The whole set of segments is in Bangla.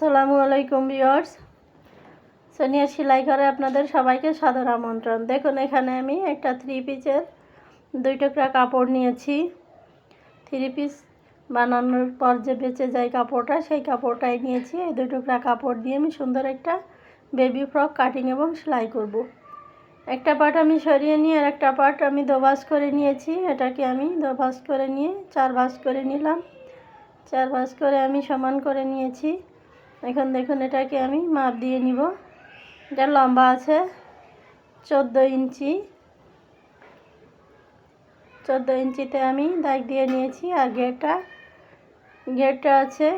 আসসালামু আলাইকুম ভিউয়ার্স, সোনিয়া সেলাই ঘরে আপনাদের সবাইকে সাদর আমন্ত্রণ। দেখুন এখানে আমি একটা 3 পিসের 2 টুকরা কাপড় নিয়েছি। 3 পিস বানানোর পর যে বেঁচে যায় কাপড়টা, সেই কাপড়টাই নিয়েছি। এই 2 টুকরা কাপড় দিয়ে আমি সুন্দর একটা বেবি ফ্রক কাটিং এবং সেলাই করব। একটা পার্ট আমি সরিয়ে নিয়ে আর একটা পার্ট আমি দোভাঁজ করে নিয়েছি। এটাকে আমি দোভাঁজ করে নিয়ে 4 ভাঁজ করে নিলাম। 4 ভাঁজ করে আমি সমান করে নিয়েছি। এখন দেখুন এটাকে আমি মাপ দিয়ে নিব। এটা লম্বা আছে 14 ইঞ্চি। 14 ইঞ্চিতে আমি দাগ দিয়ে নিয়েছি। আর ঘেরটা আছে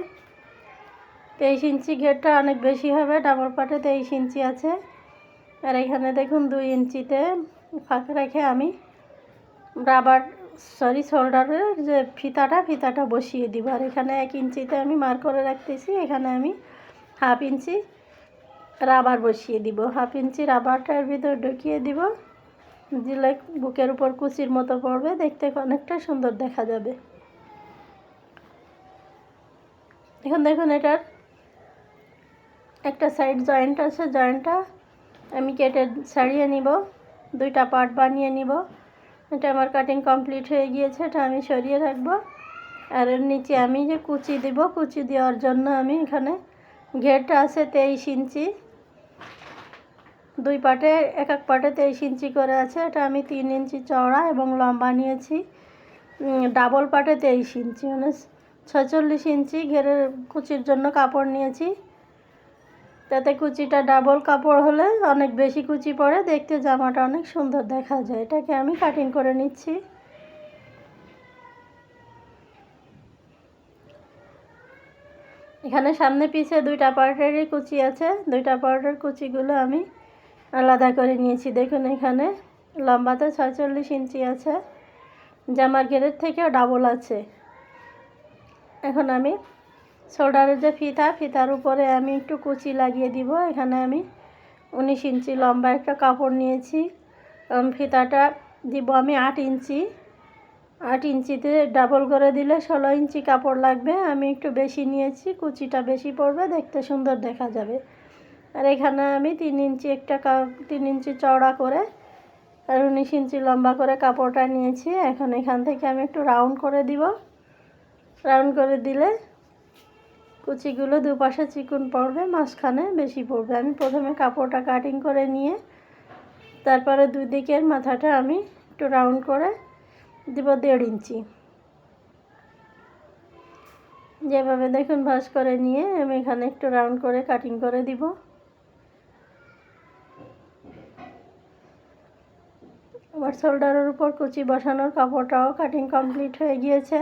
23 ইঞ্চি। ঘেরটা অনেক বেশি হবে, ডাবল পাটে 23 ইঞ্চি আছে। আর এখানে দেখুন 2 ইঞ্চিতে ফাঁক রেখে আমি শোল্ডারের যে ফিতাটা বসিয়ে দিব। আর এখানে 1 ইঞ্চিতে আমি মার্ক করে রাখতেছি। এখানে আমি হাফ ইঞ্চি রাবার বসিয়ে দিব। হাফ ইঞ্চি রাবারটার ভিতর ঢুকিয়ে দিব, দিলে বুকের উপর কুচির মতো পড়বে, দেখতে অনেকটা সুন্দর দেখা যাবে। এখন দেখুন এটার একটা সাইড জয়েন্ট আছে, জয়েন্টটা আমি কেটে ছাড়িয়ে নিব, 2টা পার্ট বানিয়ে নিব। এটা আমার কাটিং কমপ্লিট হয়ে গিয়েছে, এটা আমি সরিয়ে রাখবো। আর এর নিচে আমি যে কুচি দিব, কুচি দেওয়ার জন্য আমি এখানে ঘেরটা আছে 23 ইঞ্চি। 2 পার্টে এক পার্টে 23 ইঞ্চি করে আছে। এটা আমি 3 ইঞ্চি চওড়া এবং লম্বা নিয়েছি। ডাবল পার্টে 23 ইঞ্চি মানে 46 ইঞ্চি ঘেরের কুচির জন্য কাপড় নিয়েছি। তাতে কুচিটা ডাবল কাপড় হলে অনেক বেশি কুচি পড়ে, দেখতে জামাটা অনেক সুন্দর দেখা যায়। এটাকে আমি কাটিং করে নিচ্ছি। এখানে সামনে পিছে 2টা পার্টেরই কুচি আছে। 2টা পার্টের কুচিগুলো আমি আলাদা করে নিয়েছি। দেখুন এখানে লম্বাতে 46 ইঞ্চি আছে, জামার ঘেরের থেকেও ডাবল আছে। এখন আমি শোল্ডারের যে ফিতার উপরে আমি একটু কুচি লাগিয়ে দিব। এখানে আমি 19 ইঞ্চি লম্বা একটা কাপড় নিয়েছি। ফিতাটা দিব আমি 8 ইঞ্চি। 8 ইঞ্চিতে ডাবল করে দিলে 16 ইঞ্চি কাপড় লাগবে। আমি একটু বেশি নিয়েছি, কুচিটা বেশি পড়বে, দেখতে সুন্দর দেখা যাবে। আর এখানে আমি 3 ইঞ্চি 3 ইঞ্চি চওড়া করে আর 19 ইঞ্চি লম্বা করে কাপড়টা নিয়েছি। এখন এখান থেকে আমি একটু রাউন্ড করে দিব। রাউন্ড করে দিলে কুচিগুলো দুপাশে চিকন পড়বে, মাঝখানে বেশি পড়বে। আমি প্রথমে কাপড়টা কাটিং করে নিয়ে তারপরে 2 দিকের মাথাটা আমি একটু রাউন্ড করে দিব 1.5 ইঞ্চি। যেভাবে দেখুন ভাঁজ করে নিয়ে আমি এখানে একটু রাউন্ড করে কাটিং করে দিব। আমার শোল্ডারের উপর কুচি বসানোর কাপড়টাও কাটিং কমপ্লিট হয়ে গিয়েছে।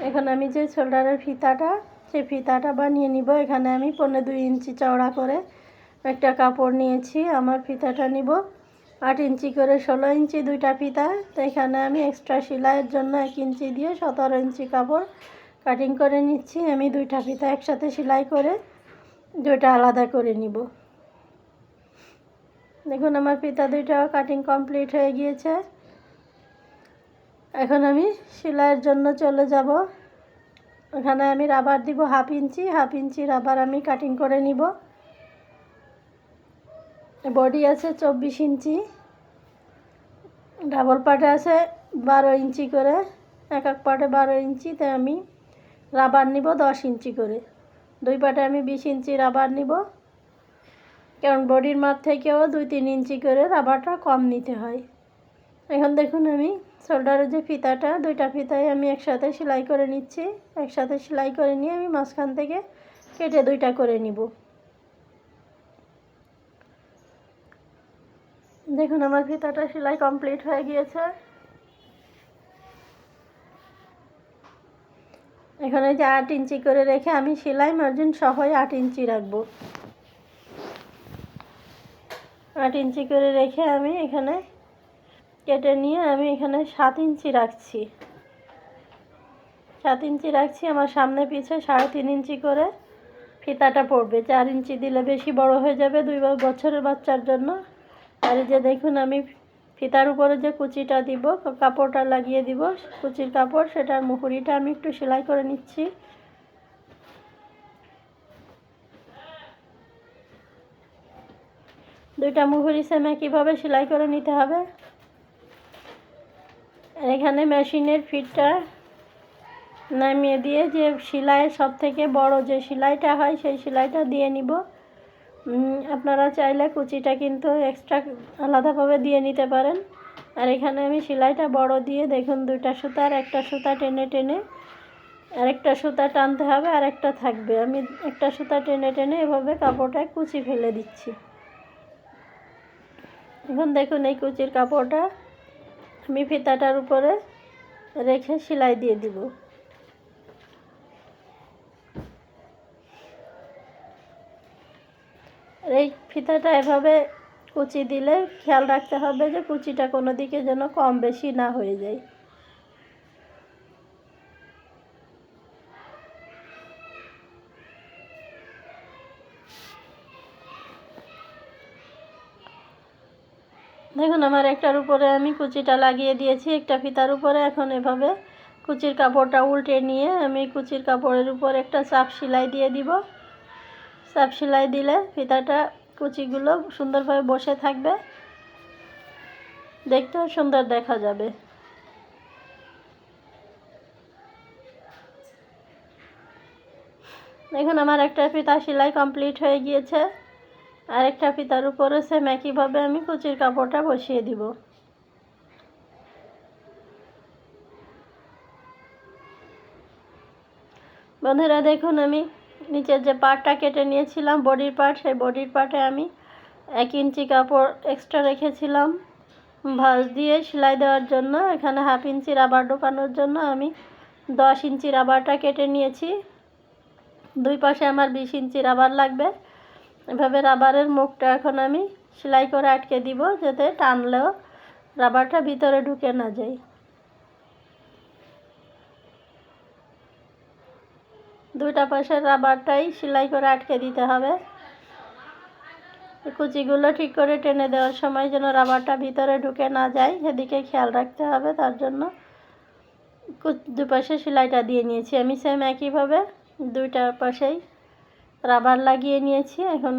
এখন আমি যে শোল্ডারের সেই ফিতাটা বানিয়ে নিব। এখানে আমি 2.5 ইঞ্চি চওড়া করে একটা কাপড় নিয়েছি। আমার ফিতাটা নিব 8 ইঞ্চি করে, 16 ইঞ্চি 2টা ফিতা। তো এখানে আমি এক্সট্রা সেলাইয়ের জন্য 1 ইঞ্চি দিয়ে 17 ইঞ্চি কাপড় কাটিং করে নিচ্ছি। আমি 2টা ফিতা একসাথে সেলাই করে 2টা আলাদা করে নিব। দেখুন আমার ফিতা 2টাও কাটিং কমপ্লিট হয়ে গিয়েছে। এখন আমি সেলাইয়ের জন্য চলে যাব। এখানে আমি রাবার দিব হাফ ইঞ্চি রাবার আমি কাটিং করে নিব। বডি আছে 24 ইঞ্চি, ডাবল পার্টে আছে 12 ইঞ্চি করে, এক পার্টে 12 ইঞ্চি। তাই আমি রাবার নিব 10 ইঞ্চি করে। 2 পার্টে আমি 20 ইঞ্চি রাবার নিব, কারণ বডির মাপ থেকেও 2-3 ইঞ্চি করে রাবারটা কম নিতে হয়। এখন দেখুন আমি শোল্ডারের যে ফিতাটা, 2টা ফিতাই আমি একসাথে সেলাই করে নিচ্ছি। একসাথে সেলাই করে নিয়ে আমি মাঝখান থেকে কেটে 2টা করে নিব। দেখুন আমার ফিতাটা সেলাই কমপ্লিট হয়ে গিয়েছে। এখানে যে 8 ইঞ্চি করে রেখে আমি সেলাই মার্জিন সহই 8 ইঞ্চি রাখবো। 8 ইঞ্চি করে রেখে আমি এখানে কেটে নিয়ে আমি এখানে 7 ইঞ্চি রাখছি। 7 ইঞ্চি রাখছি। আমার সামনে পিছে 3.5 ইঞ্চি করে ফিতাটা পড়বে। 4 ইঞ্চি দিলে বেশি বড় হয়ে যাবে 2 বছরের বাচ্চার জন্য। আর এই যে দেখুন আমি ফিতার উপরে যে কুচিটা দিব, কাপড়টা লাগিয়ে দিব, কুচির কাপড়, সেটার মুহুরিটা আমি একটু সেলাই করে নিচ্ছি। দুইটা মুহুরি সেম একইভাবে সেলাই করে নিতে হবে। আর এখানে মেশিনের ফিটটা নামিয়ে দিয়ে যে সেলাইয়ের সব থেকে বড় যে সেলাইটা হয় সেই সেলাইটা দিয়ে নিব। আপনারা চাইলে কুচিটা কিন্তু এক্সট্রা আলাদাভাবে দিয়ে নিতে পারেন। আর এখানে আমি সেলাইটা বড় দিয়ে দেখুন দুইটা সুতার একটা সুতা টেনে টেনে আরেকটা সুতা টানতে হবে, আর একটা থাকবে। আমি একটা সুতা টেনে টেনে এভাবে কাপড়টায় কুচি ফেলে দিচ্ছি। এখন দেখুন এই কুচির কাপড়টা আমি ফিতাটার উপরে রেখে সেলাই দিয়ে দিব। এই ফিতাটা এভাবে কুচি দিলে খেয়াল রাখতে হবে যে কুচিটা কোনো দিকে যেন কম বেশি না হয়ে যায়। দেখুন আমার একটার উপরে আমি কুচিটা লাগিয়ে দিয়েছি একটা ফিতার উপরে। এখন এভাবে কুচির কাপড়টা উল্টে নিয়ে আমি কুচির কাপড়ের উপর একটা চাপ সেলাই দিয়ে দিব। চাপ সেলাই দিলে ফিতাটা কুচিগুলো সুন্দরভাবে বসে থাকবে, দেখতেও সুন্দর দেখা যাবে। দেখুন আমার একটা ফিতা সেলাই কমপ্লিট হয়ে গিয়েছে। আরেকটা ফিতার উপরে সেম একইভাবে আমি কুচির কাপড়টা বসিয়ে দিব। বন্ধুরা দেখুন আমি নিচের যে পার্টটা কেটে নিয়েছিলাম বডির পার্ট, সেই বডির পার্টে আমি 1 ইঞ্চি কাপড় এক্সট্রা রেখেছিলাম ভাঁজ দিয়ে সেলাই দেওয়ার জন্য। এখানে 1/2 ইঞ্চি রাবার ঢোকানোর জন্য আমি 10 ইঞ্চি রাবারটা কেটে নিয়েছি। দুই পাশে আমার 20 ইঞ্চি রাবার লাগবে। এভাবে রাবারের মুখটা এখন আমি সেলাই করে আটকে দিব, যাতে টানলেও রাবারটা ভিতরে ঢুকে না যায়। দুইটা পাশের রাবারটাই সেলাই করে আটকে দিতে হবে। কুচিগুলো ঠিক করে টেনে দেওয়ার সময় যেন রাবারটা ভিতরে ঢুকে না যায় সেদিকে খেয়াল রাখতে হবে। তার জন্য দুপাশে সেলাইটা দিয়ে নিয়েছি আমি সেম একইভাবে দুইটা পাশেই রাবার লাগিয়ে নিয়েছি। এখন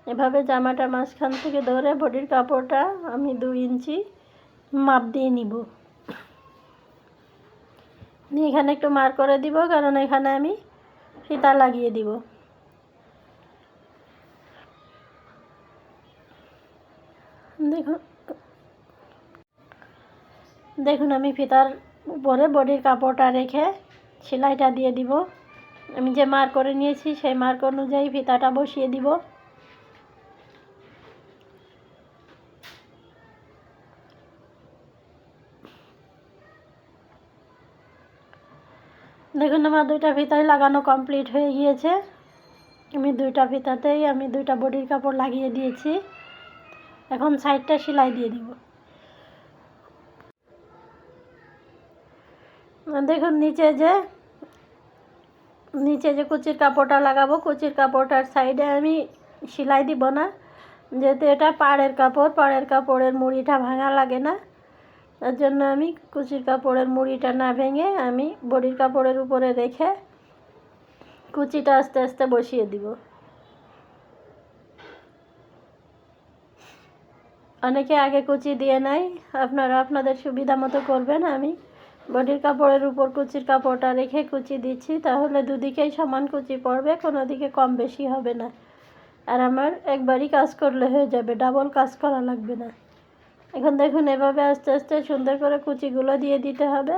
এভাবে জামাটা মাঝখান থেকে ধরে বডির কাপড়টা আমি 2 ইঞ্চি মাপ দিয়ে নিব। এখানে একটু মার্ক করে দিব, কারণ এখানে আমি ফিতা লাগিয়ে দিব। দেখুন আমি ফিতার উপরে বডির কাপড়টা রেখে সেলাইটা দিয়ে দিব। আমি যে মার্ক করে নিয়েছি সেই মার্ক অনুযায়ী ফিতাটা বসিয়ে দিব। দেখুন আমার দুইটা ফিতাই লাগানো কমপ্লিট হয়ে গিয়েছে। আমি দুইটা ফিতাতেই আমি দুইটা বডির কাপড় লাগিয়ে দিয়েছি। এখন সাইডটা সেলাই দিয়ে দিব। দেখুন নিচে যে কুচির কাপড়টা লাগাবো, কুচির কাপড়টার সাইডে আমি সেলাই দিব না, যেহেতু এটা পাড়ের কাপড়। পাড়ের কাপড়ের মুড়িটা ভাঙা লাগে না, তার জন্য আমি কুচির কাপড়ের মুড়িটা না ভেঙে আমি বডির কাপড়ের উপরে রেখে কুচিটা আস্তে আস্তে বসিয়ে দিব। অনেকে আগে কুচি দিয়ে নেয়, আপনারা আপনাদের সুবিধা মতো করবেন। আমি বডির কাপড়ের উপর কুচির কাপড়টা রেখে কুচি দিচ্ছি, তাহলে দুদিকেই সমান কুচি পড়বে, কোনো দিকে কম বেশি হবে না। আর আমার একবারই কাজ করলে হয়ে যাবে, ডাবল কাজ করা লাগবে না। এখন দেখুন এভাবে আস্তে আস্তে সুন্দর করে কুচিগুলো দিয়ে দিতে হবে।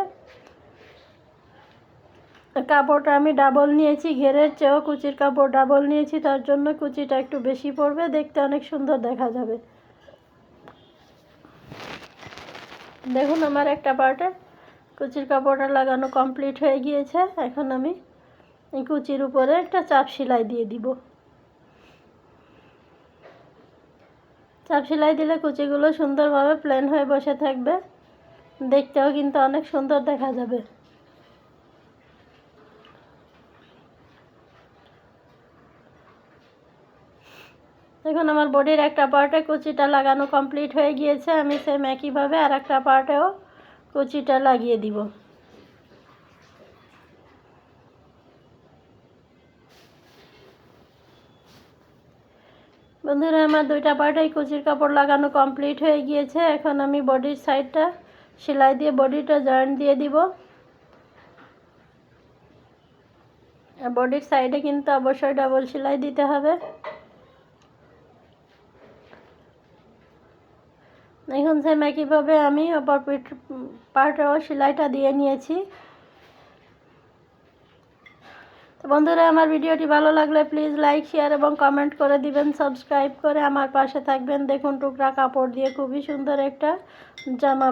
কাপড়টা আমি ডাবল নিয়েছি, ঘেরের চেয়েও কুচির কাপড় ডাবল নিয়েছি, তার জন্য কুচিটা একটু বেশি পড়বে, দেখতে অনেক সুন্দর দেখা যাবে। দেখুন আমার একটা পার্টে কুচির কাপড়টা লাগানো কমপ্লিট হয়ে গিয়েছে। এখন আমি এই কুচির উপরে একটা চাপ সেলাই দিয়ে দিব। চাপ সেলাই দিলে কুচিগুলো সুন্দরভাবে প্লেন হয়ে বসে থাকবে, দেখতেও কিন্তু অনেক সুন্দর দেখা যাবে। দেখুন আমার বডির একটা পার্টে কুচিটা লাগানো কমপ্লিট হয়ে গিয়েছে। আমি সেম একইভাবে আর একটা পার্টেও কুচিটা লাগিয়ে দিব। বন্ধুরা আমার দুইটা পার্টেই কুচির কাপড় লাগানো কমপ্লিট হয়ে গিয়েছে। এখন আমি বডির সাইডটা সেলাই দিয়ে বডিটা জয়েন্ট দিয়ে দিব। আর বডির সাইডে কিন্তু অবশ্যই ডাবল সেলাই দিতে হবে। এখন সেম একইভাবে আমি অপর পার্টেও সেলাইটা দিয়ে নিয়েছি। তো বন্ধুরা আমার ভিডিওটি ভালো লাগলে প্লিজ লাইক শেয়ার এবং কমেন্ট করে দিবেন, সাবস্ক্রাইব করে আমার পাশে থাকবেন। দেখুন টুকরা কাপড় দিয়ে খুবই সুন্দর একটা জামা